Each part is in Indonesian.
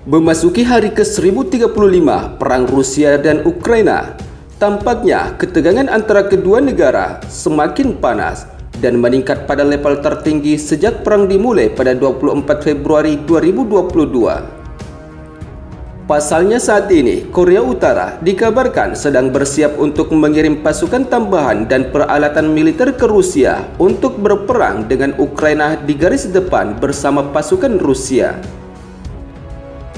Memasuki hari ke-1035 Perang Rusia dan Ukraina, tampaknya ketegangan antara kedua negara semakin panas dan meningkat pada level tertinggi sejak perang dimulai pada 24 Februari 2022. Pasalnya saat ini, Korea Utara dikabarkan sedang bersiap untuk mengirim pasukan tambahan dan peralatan militer ke Rusia untuk berperang dengan Ukraina di garis depan bersama pasukan Rusia.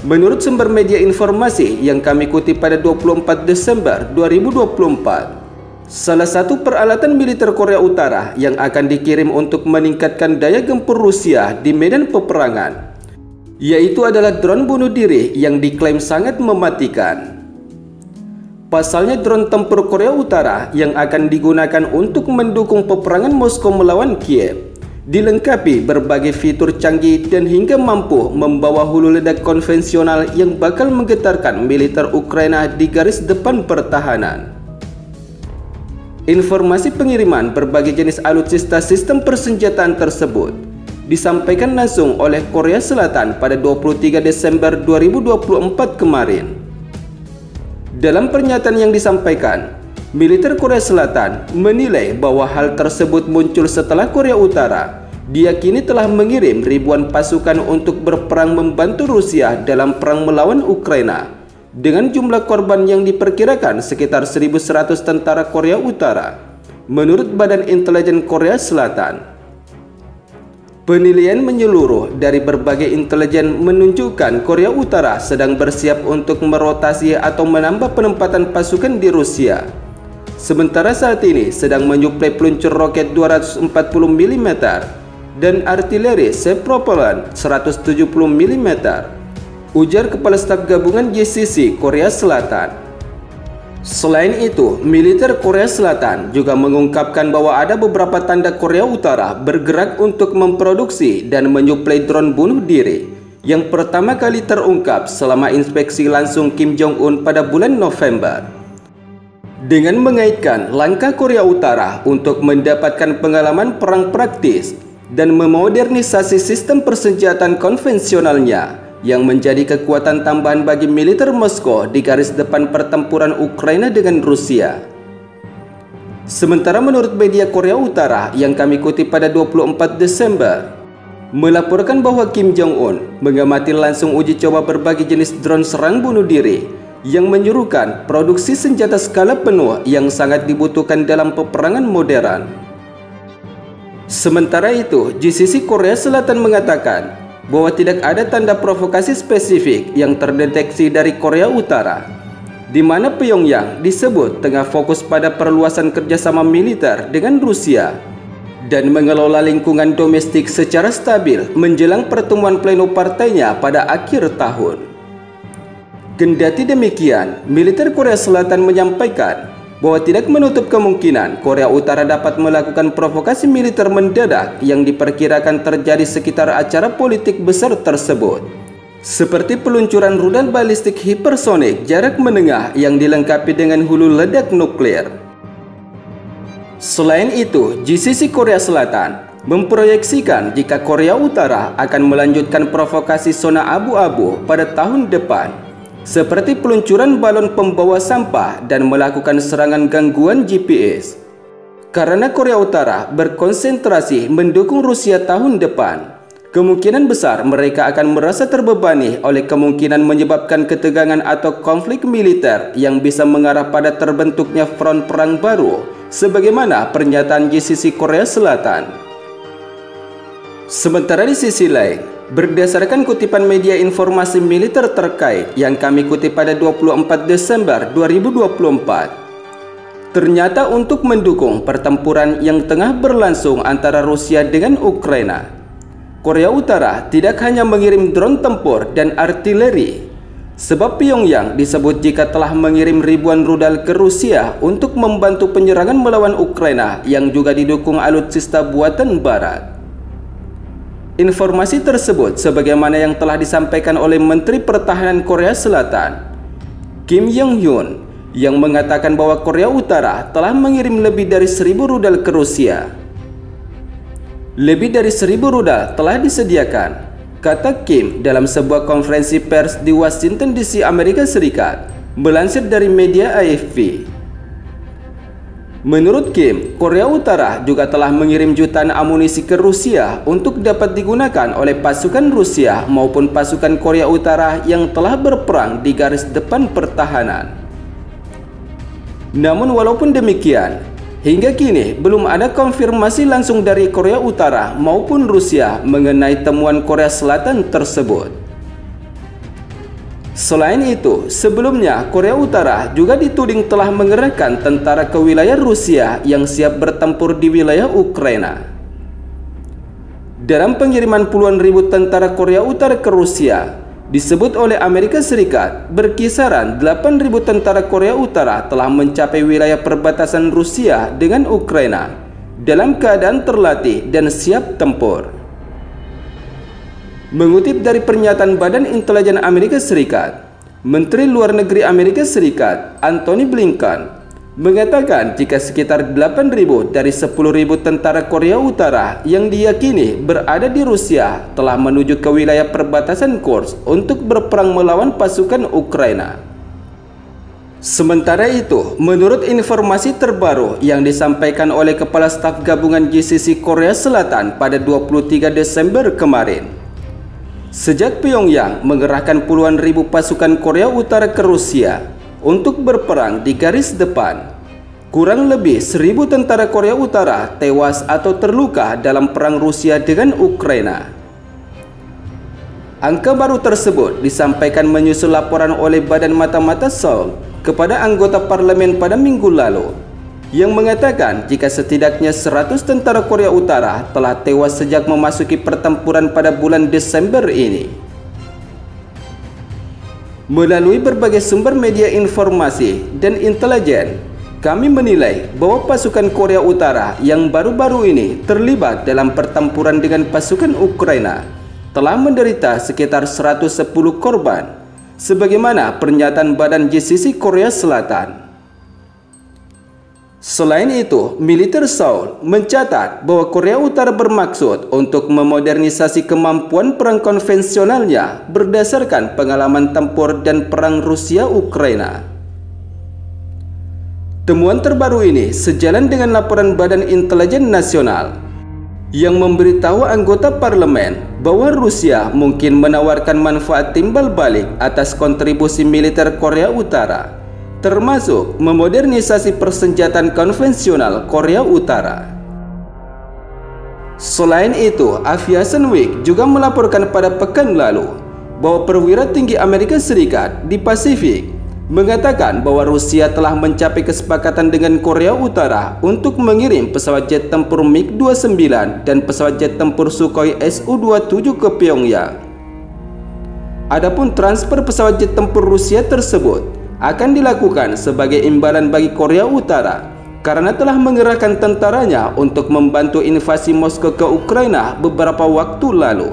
Menurut sumber media informasi yang kami kutip pada 24 Desember 2024, salah satu peralatan militer Korea Utara yang akan dikirim untuk meningkatkan daya gempur Rusia di medan peperangan, yaitu adalah drone bunuh diri yang diklaim sangat mematikan. Pasalnya drone tempur Korea Utara yang akan digunakan untuk mendukung peperangan Moskow melawan Kiev dilengkapi berbagai fitur canggih dan hingga mampu membawa hulu ledak konvensional yang bakal menggetarkan militer Ukraina di garis depan pertahanan. Informasi pengiriman berbagai jenis alutsista sistem persenjataan tersebut disampaikan langsung oleh Korea Selatan pada 23 Desember 2024 kemarin. Dalam pernyataan yang disampaikan, militer Korea Selatan menilai bahwa hal tersebut muncul setelah Korea Utara diyakini telah mengirim ribuan pasukan untuk berperang membantu Rusia dalam perang melawan Ukraina dengan jumlah korban yang diperkirakan sekitar 1.100 tentara Korea Utara, menurut Badan Intelijen Korea Selatan. Penilaian menyeluruh dari berbagai intelijen menunjukkan Korea Utara sedang bersiap untuk merotasi atau menambah penempatan pasukan di Rusia. Sementara saat ini sedang menyuplai peluncur roket 240 mm dan artileri self-propellant 170 mm, ujar Kepala Staf Gabungan GCC Korea Selatan. Selain itu, militer Korea Selatan juga mengungkapkan bahwa ada beberapa tanda Korea Utara bergerak untuk memproduksi dan menyuplai drone bunuh diri yang pertama kali terungkap selama inspeksi langsung Kim Jong-un pada bulan November. Dengan mengaitkan langkah Korea Utara untuk mendapatkan pengalaman perang praktis dan memodernisasi sistem persenjataan konvensionalnya yang menjadi kekuatan tambahan bagi militer Moskow di garis depan pertempuran Ukraina dengan Rusia. Sementara menurut media Korea Utara yang kami kutip pada 24 Desember, melaporkan bahwa Kim Jong-un mengamati langsung uji coba berbagai jenis drone serang bunuh diri yang menyuruhkan produksi senjata skala penuh yang sangat dibutuhkan dalam peperangan modern. Sementara itu, GCC Korea Selatan mengatakan bahwa tidak ada tanda provokasi spesifik yang terdeteksi dari Korea Utara, di mana Pyongyang disebut tengah fokus pada perluasan kerjasama militer dengan Rusia dan mengelola lingkungan domestik secara stabil menjelang pertemuan pleno partainya pada akhir tahun. Kendati demikian, militer Korea Selatan menyampaikan bahwa tidak menutup kemungkinan Korea Utara dapat melakukan provokasi militer mendadak yang diperkirakan terjadi sekitar acara politik besar tersebut, seperti peluncuran rudal balistik hipersonik jarak menengah yang dilengkapi dengan hulu ledak nuklir. Selain itu, GCC Korea Selatan memproyeksikan jika Korea Utara akan melanjutkan provokasi zona abu-abu pada tahun depan, seperti peluncuran balon pembawa sampah dan melakukan serangan gangguan GPS. Karena Korea Utara berkonsentrasi mendukung Rusia tahun depan, kemungkinan besar mereka akan merasa terbebani oleh kemungkinan menyebabkan ketegangan atau konflik militer yang bisa mengarah pada terbentuknya front perang baru, sebagaimana pernyataan GCC Korea Selatan. Sementara di sisi lain, berdasarkan kutipan media informasi militer terkait yang kami kutip pada 24 Desember 2024, ternyata untuk mendukung pertempuran yang tengah berlangsung antara Rusia dengan Ukraina, Korea Utara tidak hanya mengirim drone tempur dan artileri, sebab Pyongyang disebut jika telah mengirim ribuan rudal ke Rusia untuk membantu penyerangan melawan Ukraina yang juga didukung alutsista buatan Barat. Informasi tersebut sebagaimana yang telah disampaikan oleh Menteri Pertahanan Korea Selatan, Kim Yong-hyun, yang mengatakan bahwa Korea Utara telah mengirim lebih dari 1.000 rudal ke Rusia. Lebih dari 1.000 rudal telah disediakan kata Kim dalam sebuah konferensi pers di Washington DC, Amerika Serikat, melansir dari media AFP. Menurut Kim, Korea Utara juga telah mengirim jutaan amunisi ke Rusia untuk dapat digunakan oleh pasukan Rusia maupun pasukan Korea Utara yang telah berperang di garis depan pertahanan. Namun walaupun demikian, hingga kini belum ada konfirmasi langsung dari Korea Utara maupun Rusia mengenai temuan Korea Selatan tersebut. Selain itu, sebelumnya Korea Utara juga dituding telah mengerahkan tentara ke wilayah Rusia yang siap bertempur di wilayah Ukraina. Dalam pengiriman puluhan ribu tentara Korea Utara ke Rusia, disebut oleh Amerika Serikat berkisaran 8.000 tentara Korea Utara telah mencapai wilayah perbatasan Rusia dengan Ukraina dalam keadaan terlatih dan siap tempur. Mengutip dari pernyataan Badan Intelijen Amerika Serikat, Menteri Luar Negeri Amerika Serikat Antony Blinken mengatakan jika sekitar 8.000 dari 10.000 tentara Korea Utara yang diyakini berada di Rusia telah menuju ke wilayah perbatasan Kursk untuk berperang melawan pasukan Ukraina. Sementara itu, menurut informasi terbaru yang disampaikan oleh Kepala Staf Gabungan GCC Korea Selatan pada 23 Desember kemarin, sejak Pyongyang mengerahkan puluhan ribu pasukan Korea Utara ke Rusia untuk berperang di garis depan, kurang lebih 1.000 tentara Korea Utara tewas atau terluka dalam perang Rusia dengan Ukraina. Angka baru tersebut disampaikan menyusul laporan oleh Badan Mata-Mata Seoul kepada anggota parlemen pada minggu lalu, yang mengatakan jika setidaknya 100 tentara Korea Utara telah tewas sejak memasuki pertempuran pada bulan Desember ini. Melalui berbagai sumber media informasi dan intelijen, kami menilai bahwa pasukan Korea Utara yang baru-baru ini terlibat dalam pertempuran dengan pasukan Ukraina telah menderita sekitar 110 korban, sebagaimana pernyataan Badan GCC Korea Selatan. Selain itu, militer Seoul mencatat bahwa Korea Utara bermaksud untuk memodernisasi kemampuan perang konvensionalnya berdasarkan pengalaman tempur dan perang Rusia-Ukraina. Temuan terbaru ini sejalan dengan laporan Badan Intelijen Nasional yang memberitahu anggota parlemen bahwa Rusia mungkin menawarkan manfaat timbal balik atas kontribusi militer Korea Utara, termasuk memodernisasi persenjataan konvensional Korea Utara. Selain itu, Aviation Week juga melaporkan pada pekan lalu bahwa perwira tinggi Amerika Serikat di Pasifik mengatakan bahwa Rusia telah mencapai kesepakatan dengan Korea Utara untuk mengirim pesawat jet tempur MiG-29 dan pesawat jet tempur Sukhoi Su-27 ke Pyongyang. Adapun transfer pesawat jet tempur Rusia tersebut akan dilakukan sebagai imbalan bagi Korea Utara karena telah mengerahkan tentaranya untuk membantu invasi Moskow ke Ukraina beberapa waktu lalu.